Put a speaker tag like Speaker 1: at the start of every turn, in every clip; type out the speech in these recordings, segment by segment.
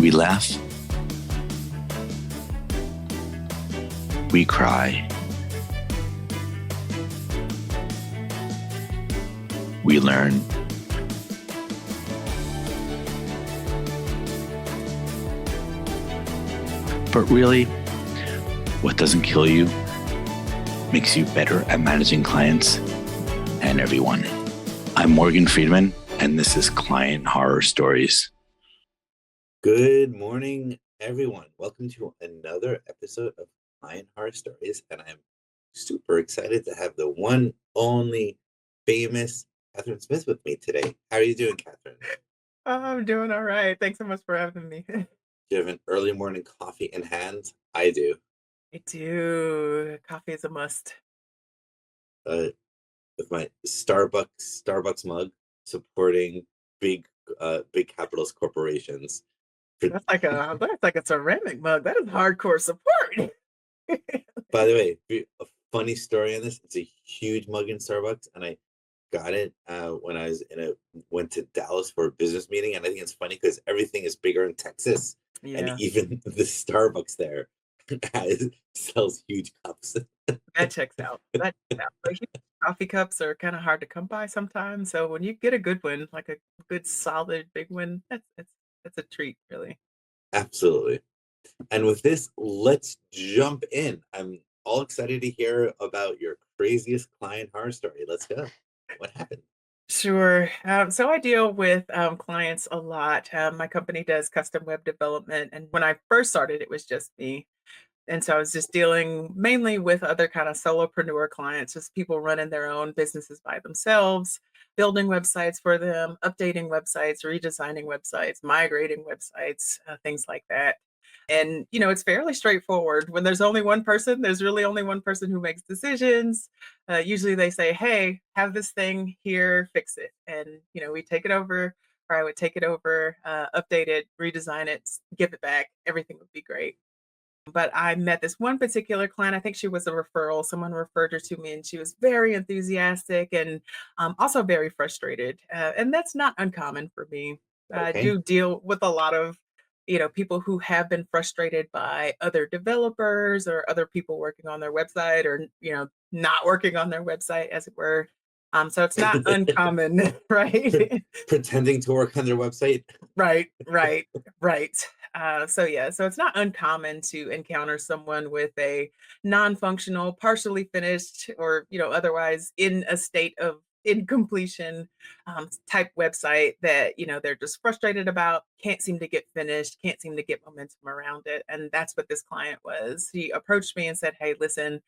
Speaker 1: We laugh. We cry. We learn. But really, what doesn't kill you makes you better at managing clients and everyone. I'm Morgan Friedman, and this is Client Horror Stories.
Speaker 2: Good morning, everyone. Welcome to another episode of Client Horror Stories, and I'm super excited to have the one, only, famous Kathryn Smith with me today. How are you doing, Kathryn?
Speaker 3: I'm doing all right. Thanks so much for having me.
Speaker 2: Do you have an early morning coffee in hand? I do.
Speaker 3: I do. Coffee is a must.
Speaker 2: With my Starbucks mug, supporting big capitalist corporations.
Speaker 3: That's like a ceramic mug. That is hardcore support.
Speaker 2: By the way, a funny story on this. It's a huge mug in Starbucks, and I got it when I was went to Dallas for a business meeting, and I think it's funny because everything is bigger in Texas, and
Speaker 3: Yeah,
Speaker 2: even the Starbucks there sells huge cups.
Speaker 3: that checks out. That checks out. Like, coffee cups are kind of hard to come by sometimes. So when you get a good one, like a good solid big one, that's a treat, really.
Speaker 2: Absolutely. And with this, let's jump in. I'm all excited to hear about your craziest client horror story. Let's go. What happened?
Speaker 3: Sure. So I deal with clients a lot. My company does custom web development, and when I first started, it was just me. And so I was just dealing mainly with other kind of solopreneur clients, just people running their own businesses by themselves, building websites for them, updating websites, redesigning websites, migrating websites, things like that. And, it's fairly straightforward. When there's only one person, there's really only one person who makes decisions. Usually they say, hey, have this thing here, fix it. And, we take it over, or I would take it over, update it, redesign it, give it back. Everything would be great. But I met this one particular client. I think she was a referral. Someone referred her to me, and she was very enthusiastic and also very frustrated. And that's not uncommon for me. I
Speaker 2: Okay.
Speaker 3: do deal with a lot of, people who have been frustrated by other developers or other people working on their website or, not working on their website, as it were. So it's not uncommon, right?
Speaker 2: Pretending to work on their website.
Speaker 3: Right, right, right. So yeah, so it's not uncommon to encounter someone with a non-functional, partially finished, or otherwise in a state of incompletion type website that they're just frustrated about, can't seem to get finished, can't seem to get momentum around it, and that's what this client was. He approached me and said, "Hey, listen,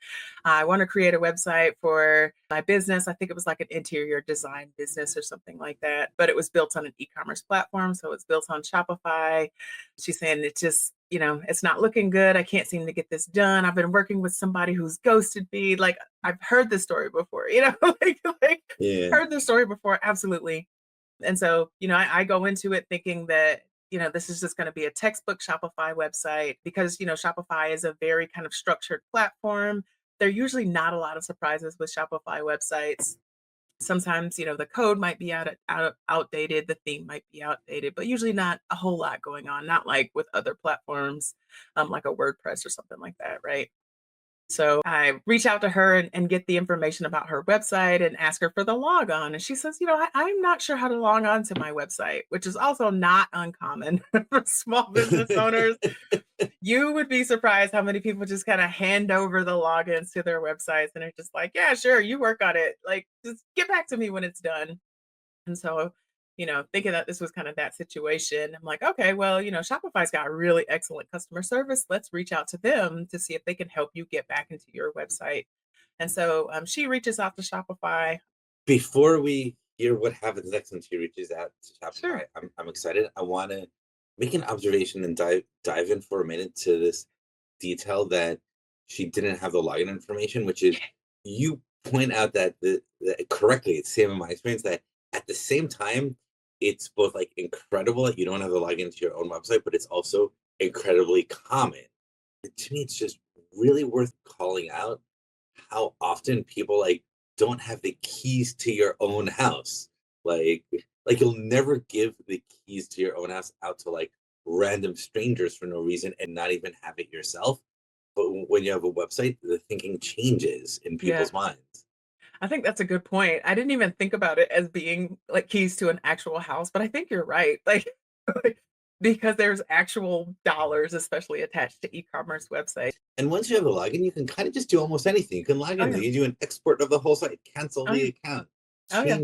Speaker 3: I want to create a website for my business." I think it was like an interior design business or something like that, but it was built on an e-commerce platform. So it's built on Shopify. She's saying it just, it's not looking good. I can't seem to get this done. I've been working with somebody who's ghosted me. Like, I've heard this story before, like
Speaker 2: Yeah.
Speaker 3: heard this story before. Absolutely. And so, I go into it thinking that, this is just going to be a textbook Shopify website because, Shopify is a very kind of structured platform. There are usually not a lot of surprises with Shopify websites. Sometimes, the code might be outdated, the theme might be outdated, but usually not a whole lot going on, not like with other platforms, like a WordPress or something like that, right? So I reach out to her and get the information about her website and ask her for the logon. And she says, I'm not sure how to log on to my website, which is also not uncommon for small business owners. You would be surprised how many people just kind of hand over the logins to their websites and are just like, yeah, sure, you work on it. Like, just get back to me when it's done. And so, thinking that this was kind of that situation, I'm like, okay, well, Shopify's got really excellent customer service. Let's reach out to them to see if they can help you get back into your website. And so she reaches out to Shopify.
Speaker 2: Before we hear what happens next when she reaches out to Shopify,
Speaker 3: Sure.
Speaker 2: I'm excited. I want to make an observation and dive in for a minute to this detail that she didn't have the login information, which is you point out that the correctly, it's same in my experience that at the same time, it's both like incredible that you don't have the login to your own website, but it's also incredibly common. To me, it's just really worth calling out how often people like don't have the keys to your own house. Like like you'll never give the keys to your own house out to like random strangers for no reason and not even have it yourself. But when you have a website, the thinking changes in
Speaker 3: Yeah.
Speaker 2: people's minds.
Speaker 3: I think that's a good point. I didn't even think about it as being like keys to an actual house, but I think you're right. Like, like, because there's actual dollars, especially attached to e-commerce websites.
Speaker 2: And once you have a login, you can kind of just do almost anything. You can log
Speaker 3: Oh
Speaker 2: in,
Speaker 3: yeah.
Speaker 2: you do an export of the whole site, cancel
Speaker 3: Oh
Speaker 2: the
Speaker 3: yeah.
Speaker 2: account,
Speaker 3: Oh yeah.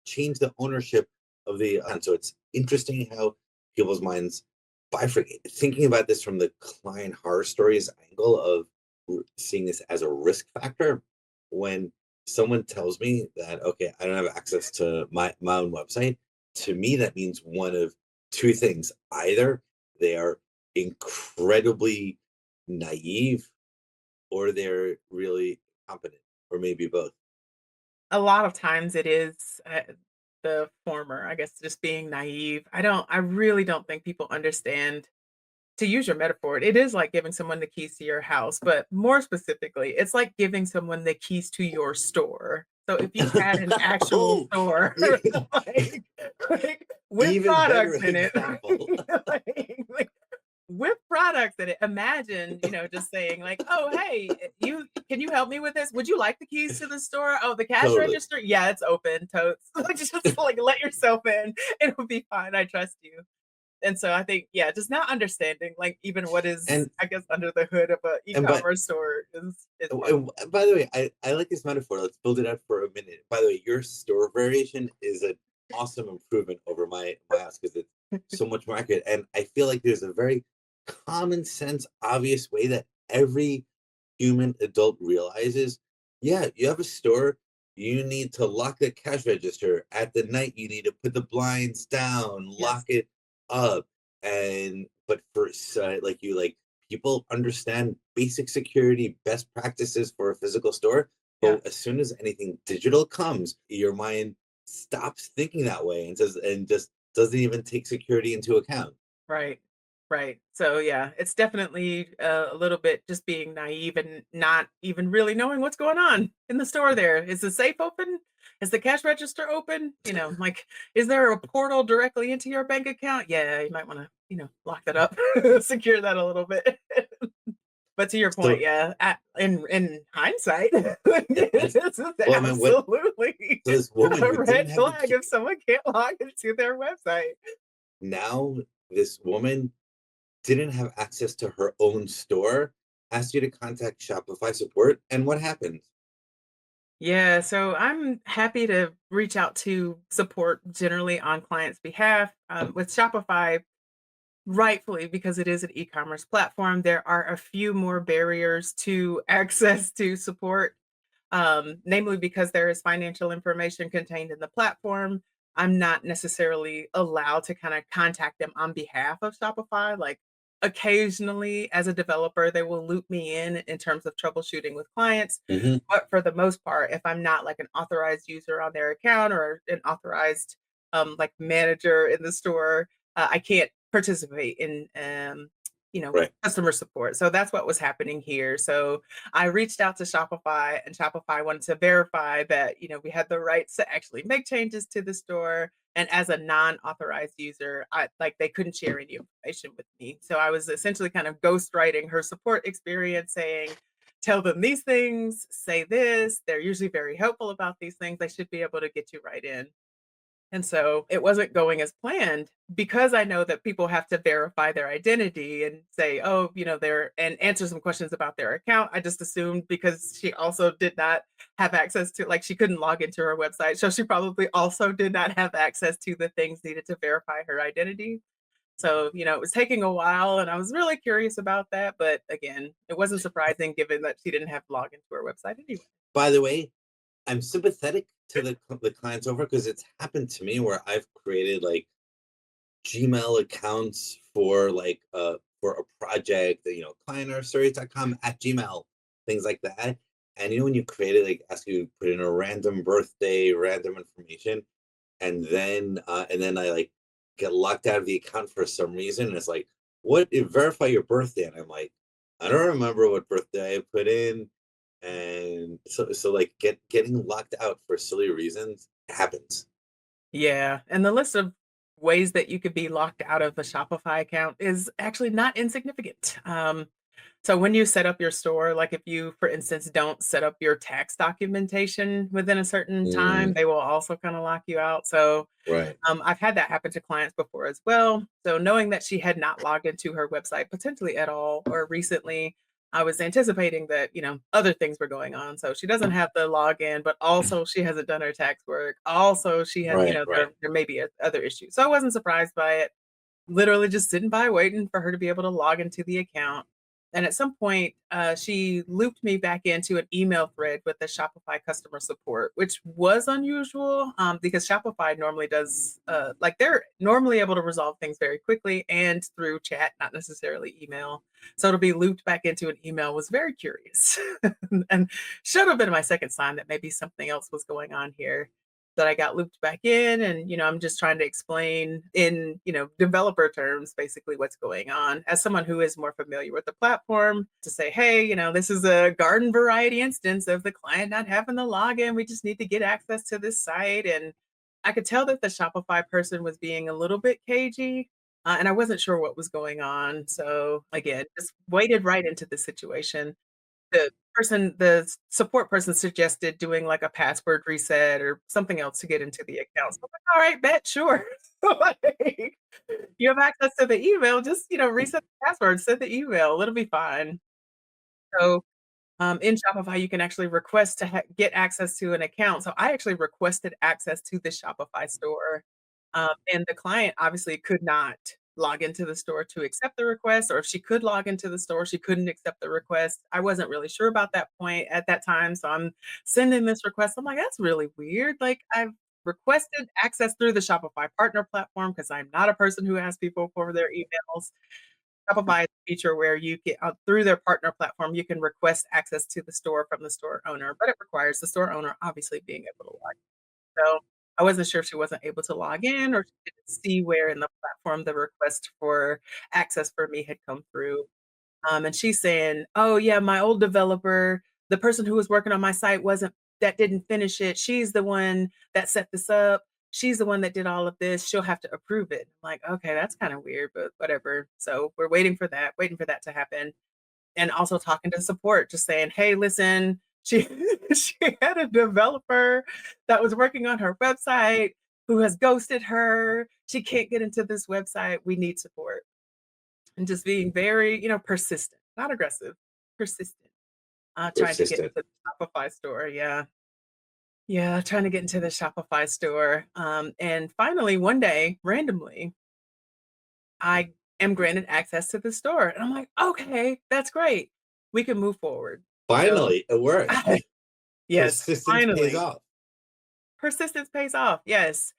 Speaker 2: change the ownership of the account. So it's interesting how people's minds bifurcate. Thinking about this from the client horror stories angle of seeing this as a risk factor, when someone tells me that, okay, I don't have access to my own website, to me that means one of two things. Either they are incredibly naive or they're really competent, or maybe both.
Speaker 3: A lot of times it is the former, I guess, just being naive. I really don't think people understand. To use your metaphor, it is like giving someone the keys to your house, but more specifically, it's like giving someone the keys to your store. So if you had an actual
Speaker 2: Oh,
Speaker 3: store, like, with
Speaker 2: even better
Speaker 3: products in it,
Speaker 2: example.
Speaker 3: like with products in it, imagine, just saying like, "Oh, hey, can you help me with this? Would you like the keys to the store? Oh, the cash
Speaker 2: Totally.
Speaker 3: register? Yeah, it's open, totes." Like, just like let yourself in. It'll be fine. I trust you. And so I think, yeah, just not understanding, like, even what is,
Speaker 2: And
Speaker 3: I guess, under the hood of a
Speaker 2: and but
Speaker 3: e-commerce store is part of
Speaker 2: and by the way, I like this metaphor. Let's build it out for a minute. By the way, your store variation is an awesome improvement over my house because it's so much more accurate. And I feel like there's a very common sense, obvious way that every human adult realizes, yeah, you have a store, you need to lock the cash register. At the night, you need to put the blinds down, lock
Speaker 3: Yes.
Speaker 2: it up. And but for like you like people understand basic security best practices for a physical store,
Speaker 3: Yeah.
Speaker 2: but as soon as anything digital comes, your mind stops thinking that way and says and just doesn't even take security into account.
Speaker 3: Right. Right. So, yeah, it's definitely a little bit just being naive and not even really knowing what's going on in the store there. Is the safe open? Is the cash register open? Like, is there a portal directly into your bank account? Yeah, you might want to, lock that up, secure that a little bit. But to your point,
Speaker 2: So
Speaker 3: yeah, in hindsight, this is
Speaker 2: well, I mean, what
Speaker 3: absolutely
Speaker 2: so this woman
Speaker 3: a
Speaker 2: who didn't
Speaker 3: red
Speaker 2: have the
Speaker 3: flag
Speaker 2: key,
Speaker 3: if someone can't log into their website.
Speaker 2: now this woman didn't have access to her own store, asked you to contact Shopify support, and what happened?
Speaker 3: Yeah, so I'm happy to reach out to support generally on clients' behalf. With Shopify, rightfully, because it is an e-commerce platform, there are a few more barriers to access to support, namely because there is financial information contained in the platform. I'm not necessarily allowed to kind of contact them on behalf of Shopify. Like occasionally, as a developer, they will loop me in terms of troubleshooting with clients.
Speaker 2: Hmm.
Speaker 3: But for the most part, if I'm not like an authorized user on their account or an authorized like manager in the store, I can't participate in
Speaker 2: Right.
Speaker 3: customer support. So that's what was happening here. So I reached out to Shopify and Shopify wanted to verify that, we had the rights to actually make changes to the store. And as a non-authorized user, they couldn't share any information with me. So I was essentially kind of ghostwriting her support experience saying, tell them these things, say this. They're usually very helpful about these things. They should be able to get you right in. And so it wasn't going as planned because I know that people have to verify their identity and say, oh, they're and answer some questions about their account. I just assumed because she also did not have access to, like, she couldn't log into her website. So she probably also did not have access to the things needed to verify her identity. So, it was taking a while and I was really curious about that. But again, it wasn't surprising given that she didn't have login to her website anyway.
Speaker 2: By the way, I'm sympathetic to the clients over because it's happened to me where I've created like Gmail accounts for a project, clientourstories.com at Gmail, things like that. And when you create it, like ask you to put in a random birthday, random information, and then I like get locked out of the account for some reason. And it's like, verify your birthday. And I'm like, I don't remember what birthday I put in. And so like getting locked out for silly reasons happens.
Speaker 3: Yeah, and the list of ways that you could be locked out of a Shopify account is actually not insignificant. So when you set up your store, like if you, for instance, don't set up your tax documentation within a certain time,
Speaker 2: Mm,
Speaker 3: they will also kind of lock you out. So
Speaker 2: right.
Speaker 3: I've had that happen to clients before as well. So knowing that she had not logged into her website potentially at all or recently, I was anticipating that, other things were going on. So she doesn't have the login, but also she hasn't done her tax work. Also, she has,
Speaker 2: Right. Right.
Speaker 3: there may be other issues. So I wasn't surprised by it. Literally just sitting by waiting for her to be able to log into the account. And at some point, she looped me back into an email thread with the Shopify customer support, which was unusual because Shopify normally does, like they're normally able to resolve things very quickly and through chat, not necessarily email. So to be looped back into an email was very curious and should have been my second sign that maybe something else was going on here. That I got looped back in, and I'm just trying to explain in developer terms basically what's going on as someone who is more familiar with the platform, to say, hey, this is a garden variety instance of the client not having the login. We just need to get access to this site. And I could tell that the Shopify person was being a little bit cagey, and I wasn't sure what was going on. So again, just waded right into the situation. The support person suggested doing, like, a password reset or something else to get into the account. So I'm like, "Alright, bet, sure." Like, you have access to the email, just, reset the password, send the email, it'll be fine. So in Shopify, you can actually request to get access to an account. So I actually requested access to the Shopify store, and the client obviously could not log into the store to accept the request, or if she could log into the store, she couldn't accept the request. I wasn't really sure about that point at that time, so I'm sending this request. I'm like, that's really weird. Like I've requested access through the Shopify partner platform because I'm not a person who asks people for their emails. Shopify has a feature where you get through their partner platform, you can request access to the store from the store owner, but it requires the store owner obviously being able to log in. So I wasn't sure if she wasn't able to log in or she didn't see where in the platform the request for access for me had come through. And she's saying, "Oh yeah, my old developer, the person who was working on my site wasn't that didn't finish it. She's the one that set this up. She's the one that did all of this. She'll have to approve it." I'm like, okay, that's kind of weird, but whatever. So we're waiting for that to happen. And also talking to support, just saying, "Hey, listen, she she had a developer that was working on her website who has ghosted her. She can't get into this website. We need support." And just being very, persistent, not aggressive, persistent, trying to get
Speaker 2: Persistent.
Speaker 3: into the Shopify store. Yeah. Yeah. Trying to get into the Shopify store. And finally, one day, randomly, I am granted access to the store. And I'm like, okay, that's great. We can move forward. So,
Speaker 2: Finally, it worked.
Speaker 3: yes,
Speaker 2: Persistence pays
Speaker 3: finally.
Speaker 2: off.
Speaker 3: Persistence pays off, yes.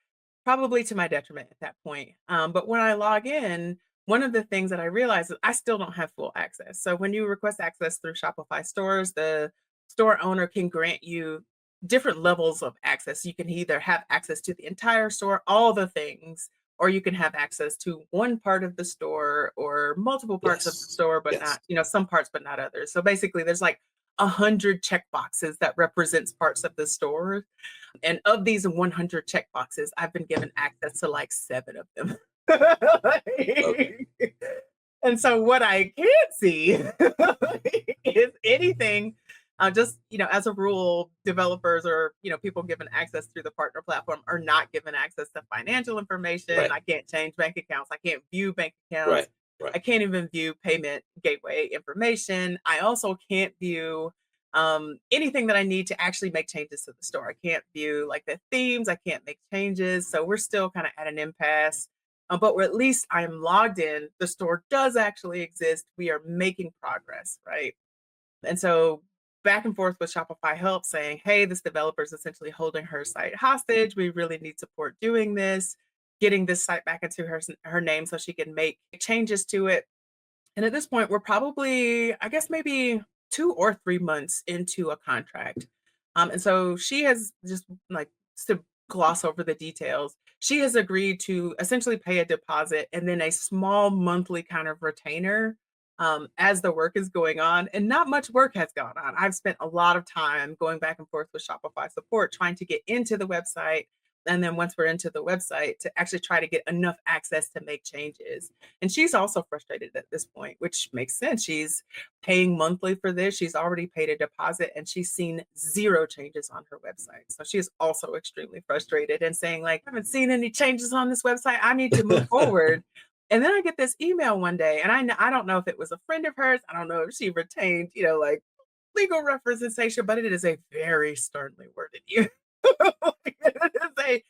Speaker 3: Probably to my detriment at that point. But when I log in, one of the things that I realize is I still don't have full access. So when you request access through Shopify stores, the store owner can grant you different levels of access. You can either have access to the entire store, all the things, or you can have access to one part of the store or multiple parts of the
Speaker 2: Yes.
Speaker 3: store, but
Speaker 2: Yes.
Speaker 3: not, some parts, but not others. So basically, there's like 100 check boxes that represents parts of the store, and of these 100 check boxes, I've been given access to like 7 of them.
Speaker 2: Okay.
Speaker 3: And so what I can't see is anything, just, as a rule, developers or, people given access through the partner platform are not given access to financial information.
Speaker 2: Right.
Speaker 3: I can't change bank accounts. I can't view bank accounts.
Speaker 2: Right. Right.
Speaker 3: I can't even view payment gateway information. I also can't view anything that I need to actually make changes to the store. I can't view like the themes. I can't make changes. So we're still kind of at an impasse. But at least I'm logged in. The store does actually exist. We are making progress, right? And so back and forth with Shopify Help saying, hey, this developer is essentially holding her site hostage. We really need support doing this, getting this site back into her name so she can make changes to it. And at this point, we're probably, I guess, maybe 2 or 3 months into a contract. And so she has just like to gloss over the details. She has agreed to essentially pay a deposit and then a small monthly kind of retainer as the work is going on. And not much work has gone on. I've spent a lot of time going back and forth with Shopify support, trying to get into the website, And then once we're into the website, to actually try to get enough access to make changes. And she's also frustrated at this point, which makes sense. She's paying monthly for this. She's already paid a deposit and she's seen zero changes on her website. So she is also extremely frustrated and saying, like, I haven't seen any changes on this website. I need to move forward. And then I get this email one day, and I don't know if it was a friend of hers. I don't know if she retained, like legal representation, but it is a very sternly worded email. It is a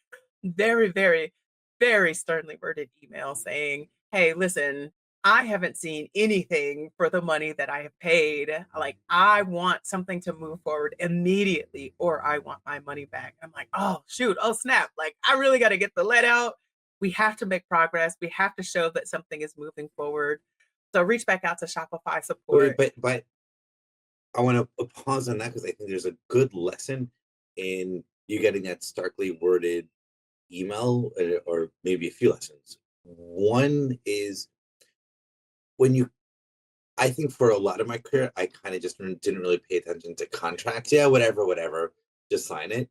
Speaker 3: very, very, very sternly worded email saying, hey, listen, I haven't seen anything for the money that I have paid. Like, I want something to move forward immediately, or I want my money back. I'm like, oh, shoot, oh, snap. Like, I really got to get the let out. We have to make progress. We have to show that something is moving forward. So reach back out to Shopify support.
Speaker 2: But I want to pause on that because I think there's a good lesson in you getting that starkly worded email, or maybe a few lessons. One is I think for a lot of my career, I kind of just didn't really pay attention to contracts. Yeah, whatever, just sign it.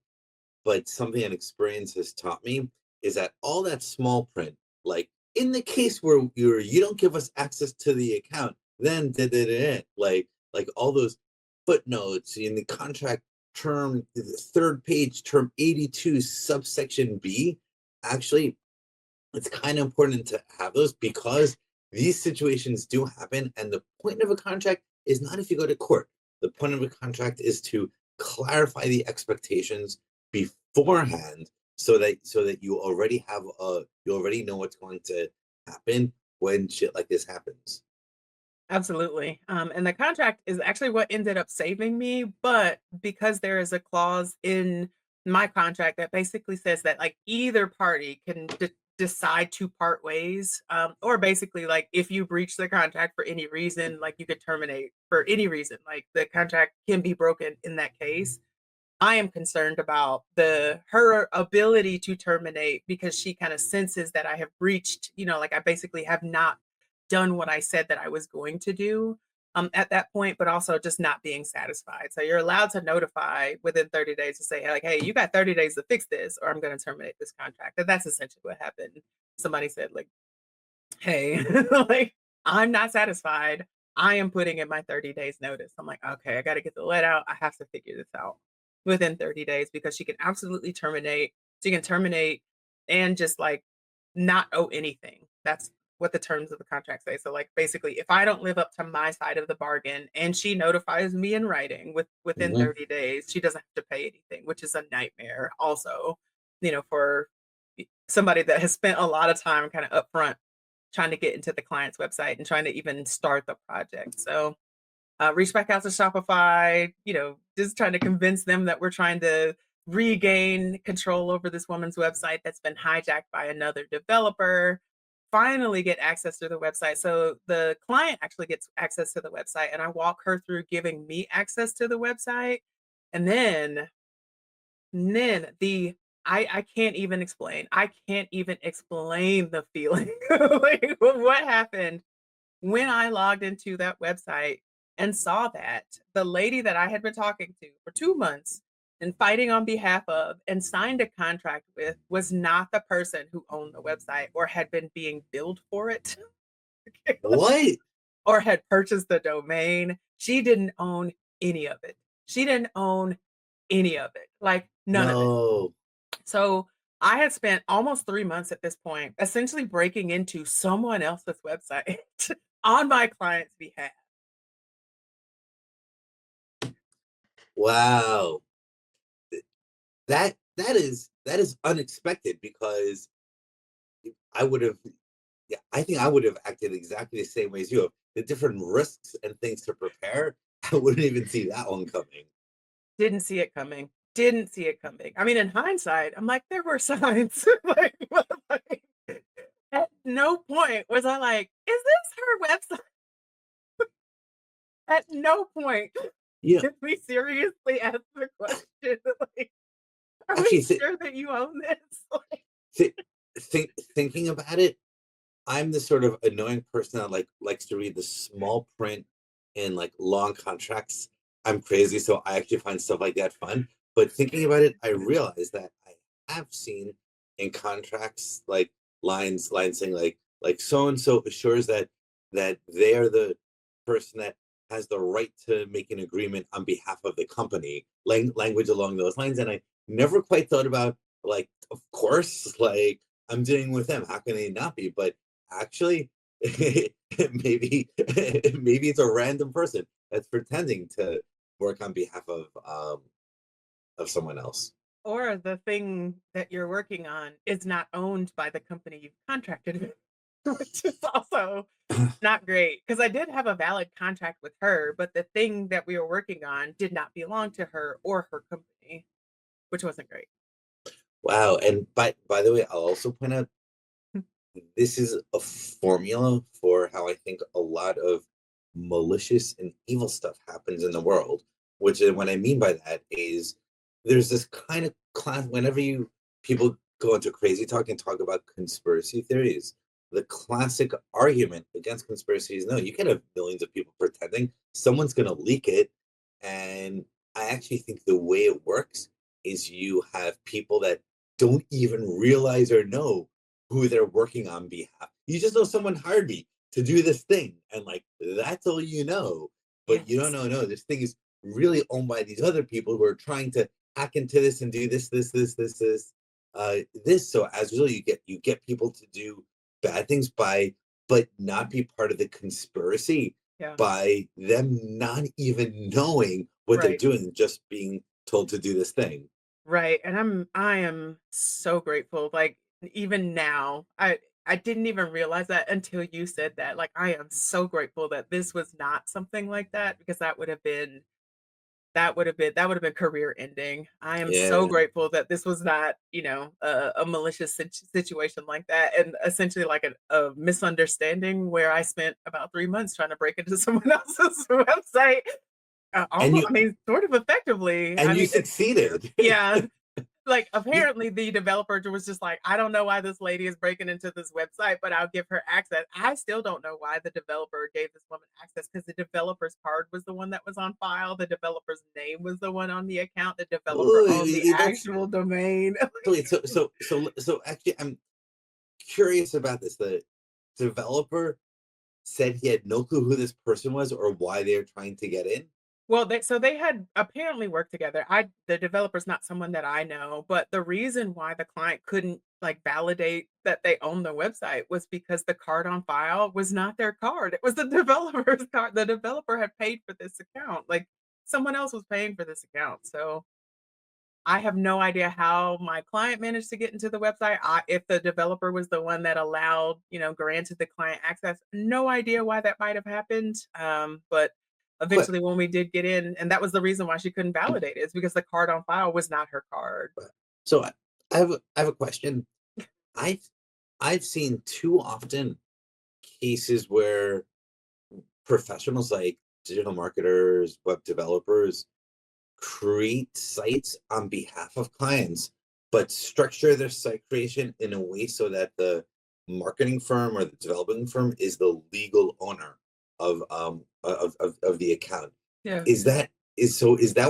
Speaker 2: But something that experience has taught me is that all that small print, like in the case where you don't give us access to the account, then like all those footnotes in the contract term, the third page, term 82, subsection B. Actually, it's kind of important to have those because these situations do happen. And the point of a contract is not if you go to court. The point of a contract is to clarify the expectations beforehand so that you already know what's going to happen when shit like this happens.
Speaker 3: Absolutely. And the contract is actually what ended up saving me. But because there is a clause in my contract that basically says that like either party can decide to part ways, or basically like if you breach the contract for any reason, like you could terminate for any reason, like the contract can be broken in that case. I am concerned about her ability to terminate because she kind of senses that I have breached, like I basically have not done what I said that I was going to do at that point, but also just not being satisfied. So you're allowed to notify within 30 days to say, like, hey, you got 30 days to fix this, or I'm going to terminate this contract. And that's essentially what happened. Somebody said, like, hey, like, I'm not satisfied. I am putting in my 30 days notice. I'm like, okay, I got to get the let out. I have to figure this out within 30 days because she can absolutely terminate. She can terminate and just like not owe anything. That's what the terms of the contract say. So like basically if I don't live up to my side of the bargain and she notifies me in writing within 30 days, she doesn't have to pay anything, which is a nightmare also, for somebody that has spent a lot of time kind of upfront trying to get into the client's website and trying to even start the project. So reach back out to Shopify, just trying to convince them that we're trying to regain control over this woman's website that's been hijacked by another developer, finally get access to the website. So the client actually gets access to the website and I walk her through giving me access to the website. And then I can't even explain. I can't even explain the feeling. Like what happened when I logged into that website and saw that the lady that I had been talking to for 2 months and fighting on behalf of and signed a contract with was not the person who owned the website or had been being billed for it.
Speaker 2: What?
Speaker 3: Or had purchased the domain. She didn't own any of it. She didn't own any of it. Like none of it. So I had spent almost 3 months at this point, essentially breaking into someone else's website on my client's behalf.
Speaker 2: Wow. That is unexpected because I think I would have acted exactly the same way as you. The different risks and things to prepare, I wouldn't even see that one coming.
Speaker 3: Didn't see it coming. Didn't see it coming. I mean, in hindsight, I'm like, there were signs. like, at no point was I like, is this her website? At no point did we seriously ask the question, like, are we sure that you own this?
Speaker 2: Thinking about it, I'm the sort of annoying person that likes to read the small print and like long contracts. I'm crazy, so I actually find stuff like that fun. But thinking about it, I realized that I have seen in contracts, like lines saying like so and so assures that they are the person that has the right to make an agreement on behalf of the company, language along those lines. And I never quite thought about, like, of course, like, I'm dealing with them, how can they not be? But actually, maybe it's a random person that's pretending to work on behalf of someone else.
Speaker 3: Or the thing that you're working on is not owned by the company you've contracted with, which is also not great. Because I did have a valid contract with her, but the thing that we were working on did not belong to her or her company, which wasn't great.
Speaker 2: Wow. And by the way, I'll also point out this is a formula for how I think a lot of malicious and evil stuff happens in the world. Which is what I mean by that is there's this kind of class whenever you people go into crazy talk and talk about conspiracy theories. The classic argument against conspiracy is no, you can have millions of people pretending someone's going to leak it. And I actually think the way it works is you have people that don't even realize or know who they're working on behalf. You just know someone hired me to do this thing, and like that's all you know. But you don't
Speaker 3: Yes.
Speaker 2: know, no, this thing is really owned by these other people who are trying to hack into this and do this. So as a result, you get people to do bad things by but not be part of the conspiracy
Speaker 3: Yeah.
Speaker 2: by them not even knowing what they're
Speaker 3: Right.
Speaker 2: doing, just being told to do this thing.
Speaker 3: Right. And I am so grateful. Like even now, I didn't even realize that until you said that. Like I am so grateful that this was not something like that because that would have been career ending. I am so
Speaker 2: Yeah.
Speaker 3: grateful that this was not, a malicious situation like that, and essentially like a misunderstanding where I spent about 3 months trying to break into someone else's website.
Speaker 2: And
Speaker 3: Almost, I mean, sort of effectively. I
Speaker 2: you
Speaker 3: mean,
Speaker 2: succeeded.
Speaker 3: yeah. Like,
Speaker 2: You
Speaker 3: apparently, the developer was just like, "I don't know why this lady is breaking into this website, but I'll give her access." I still don't know why the developer gave this woman access because the developer's card was the one that was on file, the developer's name was the one on the account, the developer owned the
Speaker 2: that's
Speaker 3: actual domain.
Speaker 2: so wait, so actually I'm curious about this. The developer said he had no clue who this person was or why they're trying to get in.
Speaker 3: Well, they had apparently worked together. The developer's not someone that I know, but the reason why the client couldn't like validate that they own the website was because the card on file was not their card. It was the developer's card. The developer had paid for this account. Like someone else was paying for this account. So I have no idea how my client managed to get into the website. If the developer was the one that allowed, granted the client access, no idea why that might have happened. But
Speaker 2: But
Speaker 3: eventually, when we did get in, and that was the reason why she couldn't validate it, is because the card on file was not her card.
Speaker 2: so I have a question. I've I've seen too often cases where professionals like digital marketers, web developers create sites on behalf of clients, but structure their site creation in a way so that the marketing firm or the developing firm is the legal owner of the account.
Speaker 3: Yeah.
Speaker 2: Is that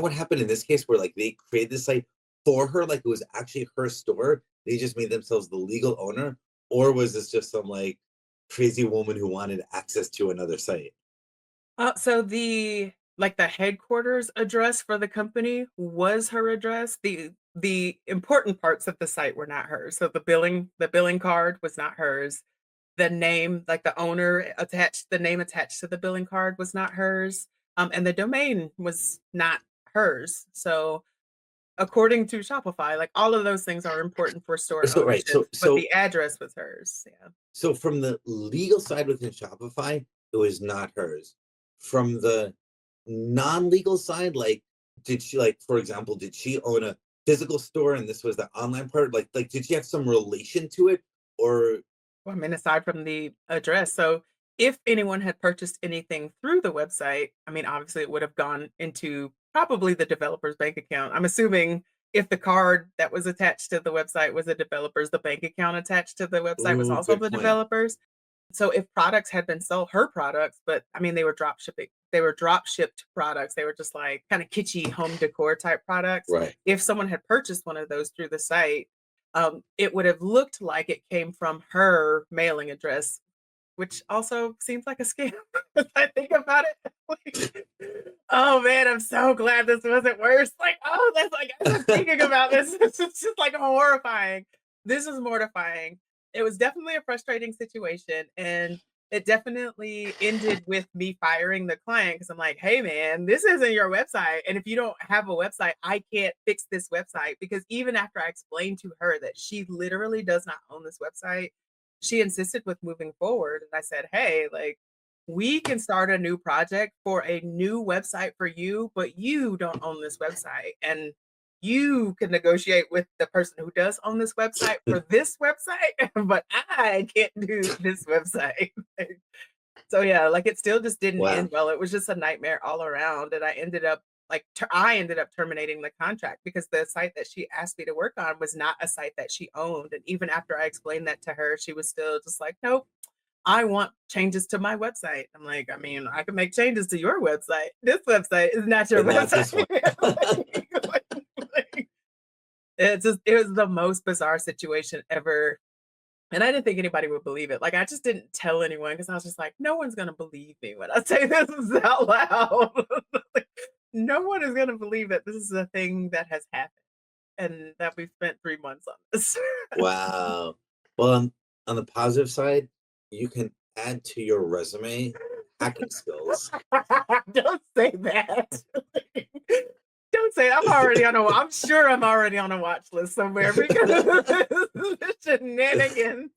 Speaker 2: what happened in this case where like they created this site for her, like it was actually her store? They just made themselves the legal owner, or was this just some like crazy woman who wanted access to another site?
Speaker 3: So the headquarters address for the company was her address. The important parts of the site were not hers. So the billing card was not hers. The name, like the name attached to the billing card was not hers. And the domain was not hers. So according to Shopify, like all of those things are important for store
Speaker 2: So right,
Speaker 3: ownership,
Speaker 2: so
Speaker 3: but
Speaker 2: so
Speaker 3: the address was hers. Yeah.
Speaker 2: So from the legal side within Shopify, it was not hers. From the non-legal side, like did she, like, for example, did she own a physical store and this was the online part? Like did she have some relation to it? Or
Speaker 3: Well, I mean, aside from the address. So if anyone had purchased anything through the website, I mean, obviously it would have gone into probably the developer's bank account. I'm assuming if the card that was attached to the website was a developer's, the bank account attached to the website was
Speaker 2: ooh,
Speaker 3: also
Speaker 2: good
Speaker 3: the
Speaker 2: point.
Speaker 3: developer's. So if products had been sold, her products, but I mean, they were drop shipping. They were drop shipped products. They were just like kind of kitschy home decor type products.
Speaker 2: Right.
Speaker 3: If someone had purchased one of those through the site, it would have looked like it came from her mailing address, which also seems like a scam as I think about it. Like, oh man, I'm so glad this wasn't worse. Like, oh, that's like as I'm thinking about this, it's just like horrifying. This is mortifying. It was definitely a frustrating situation, and it definitely ended with me firing the client because I'm like, hey man, this isn't your website. And if you don't have a website, I can't fix this website. Because even after I explained to her that she literally does not own this website, she insisted with moving forward. And I said, hey, like, we can start a new project for a new website for you, but you don't own this website. And you can negotiate with the person who does own this website for this website, but I can't do this website. So yeah, like it still just didn't
Speaker 2: Wow.
Speaker 3: end well. It was just a nightmare all around, and I ended up I ended up terminating the contract because the site that she asked me to work on was not a site that she owned. And even after I explained that to her, she was still just like, "Nope, I want changes to my website." I'm like, I mean, I can make changes to your website. This website is not your
Speaker 2: But not this
Speaker 3: website.
Speaker 2: one.
Speaker 3: It was the most bizarre situation ever. And I didn't think anybody would believe it. Like, I just didn't tell anyone because I was just like, no one's gonna believe me when I say this is out loud. Like, no one is gonna believe that this is a thing that has happened and that we've spent 3 months on this.
Speaker 2: Wow. Well, on the positive side, you can add to your resume hacking skills.
Speaker 3: Don't say that. Don't say I'm sure I'm already on a watch list somewhere because of this shenanigans.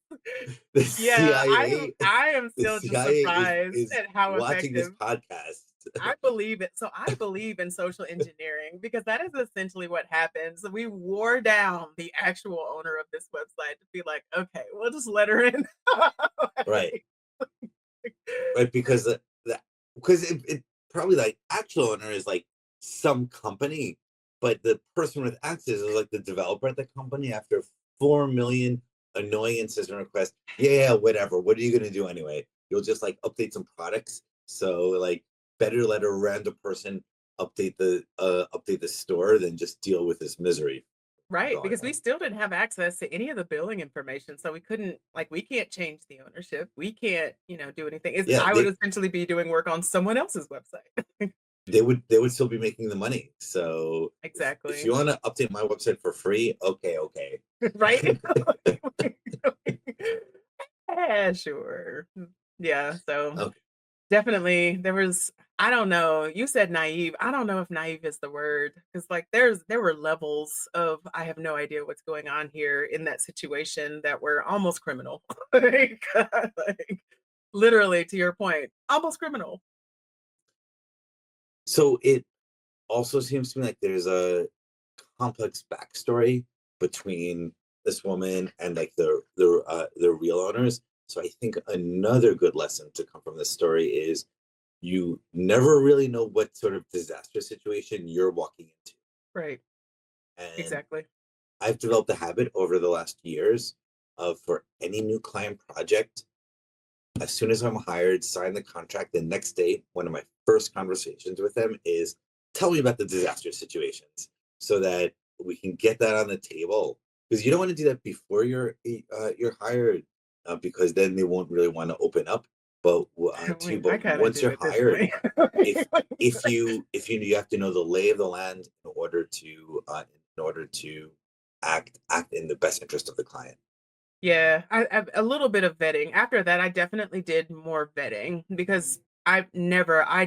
Speaker 2: The
Speaker 3: Yeah,
Speaker 2: CIA,
Speaker 3: I am
Speaker 2: the
Speaker 3: still just
Speaker 2: CIA
Speaker 3: surprised
Speaker 2: is
Speaker 3: at how
Speaker 2: watching this
Speaker 3: effective.
Speaker 2: podcast.
Speaker 3: I believe it. So I believe in social engineering because that is essentially what happens. We wore down the actual owner of this website to be like, okay, we'll just let her in.
Speaker 2: Right. Right. Because because it probably like actual owner is like some company, but the person with access is like the developer at the company after 4 million annoyances and requests. Yeah, whatever. What are you gonna do anyway? You'll just like update some products. So like better let a random person update the store than just deal with this misery
Speaker 3: Right,
Speaker 2: going
Speaker 3: because we
Speaker 2: on.
Speaker 3: still didn't have access to any of the billing information. So we couldn't, like, we can't change the ownership. We can't, do anything.
Speaker 2: Yeah,
Speaker 3: I would essentially be doing work on someone else's website.
Speaker 2: they would still be making the money. So if you
Speaker 3: Exactly.
Speaker 2: want to update my website for free, okay.
Speaker 3: Right? Yeah, sure. Yeah, so
Speaker 2: Okay.
Speaker 3: definitely there was, I don't know, you said naive. I don't know if naive is the word because like there were levels of I have no idea what's going on here in that situation that were almost criminal. Like literally to your point, almost criminal.
Speaker 2: So it also seems to me like there's a complex backstory between this woman and like the real owners. So I think another good lesson to come from this story is you never really know what sort of disaster situation you're walking into.
Speaker 3: Right.
Speaker 2: And
Speaker 3: Exactly.
Speaker 2: I've developed a habit over the last years of for any new client project, as soon as I'm hired, sign the contract, the next day, one of my first conversations with them is tell me about the disaster situations so that we can get that on the table. Because you don't want to do that before you're hired, because then they won't really want to open up. But
Speaker 3: I
Speaker 2: too,
Speaker 3: mean, I
Speaker 2: but
Speaker 3: kind of
Speaker 2: once
Speaker 3: do
Speaker 2: you're
Speaker 3: at this
Speaker 2: hired,
Speaker 3: point.
Speaker 2: if you have to know the lay of the land in order to act in the best interest of the client.
Speaker 3: Yeah, I a little bit of vetting. After that, I definitely did more vetting because I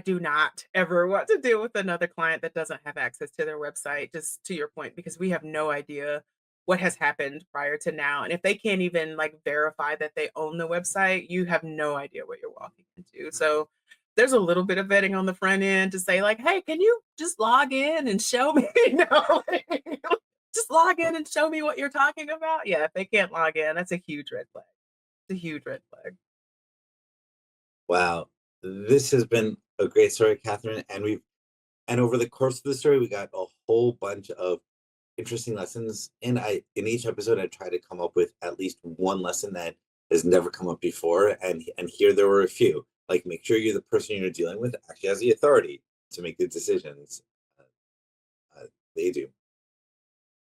Speaker 3: do not ever want to deal with another client that doesn't have access to their website, just to your point, because we have no idea what has happened prior to now. And if they can't even like verify that they own the website, you have no idea what you're walking into. So there's a little bit of vetting on the front end to say, like, hey, can you just log in and show me? No, just log in and show me what you're talking about. Yeah, if they can't log in, that's a huge red flag. It's a huge red flag.
Speaker 2: Wow, this has been a great story, Catherine, and over the course of the story, we got a whole bunch of interesting lessons. And in each episode, I try to come up with at least one lesson that has never come up before. And here there were a few. Like, make sure you're the person you're dealing with actually has the authority to make the decisions. Uh, they do.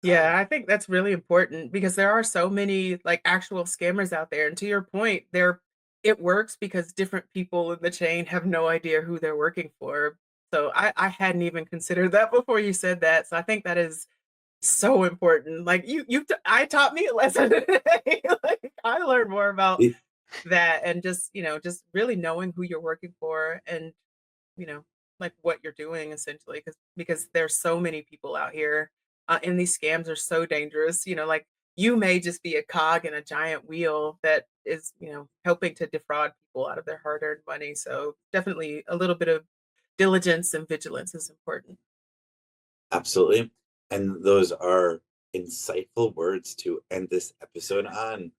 Speaker 3: Yeah, I think that's really important because there are so many like actual scammers out there. And to your point, it works because different people in the chain have no idea who they're working for. So I hadn't even considered that before you said that. So I think that is so important. Like I taught me a lesson today. Like I learned more about
Speaker 2: It-
Speaker 3: that and just, just really knowing who you're working for and, you know, like what you're doing essentially because there's so many people out here and these scams are so dangerous, like you may just be a cog in a giant wheel that is, helping to defraud people out of their hard-earned money. So definitely a little bit of diligence and vigilance is important.
Speaker 2: Absolutely. And those are insightful words to end this episode on.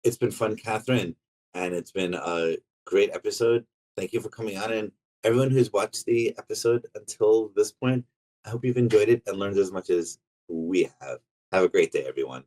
Speaker 2: It's been fun, Kathryn, and it's been a great episode. Thank you for coming on. And everyone who's watched the episode until this point, I hope you've enjoyed it and learned as much as we have. Have a great day, everyone.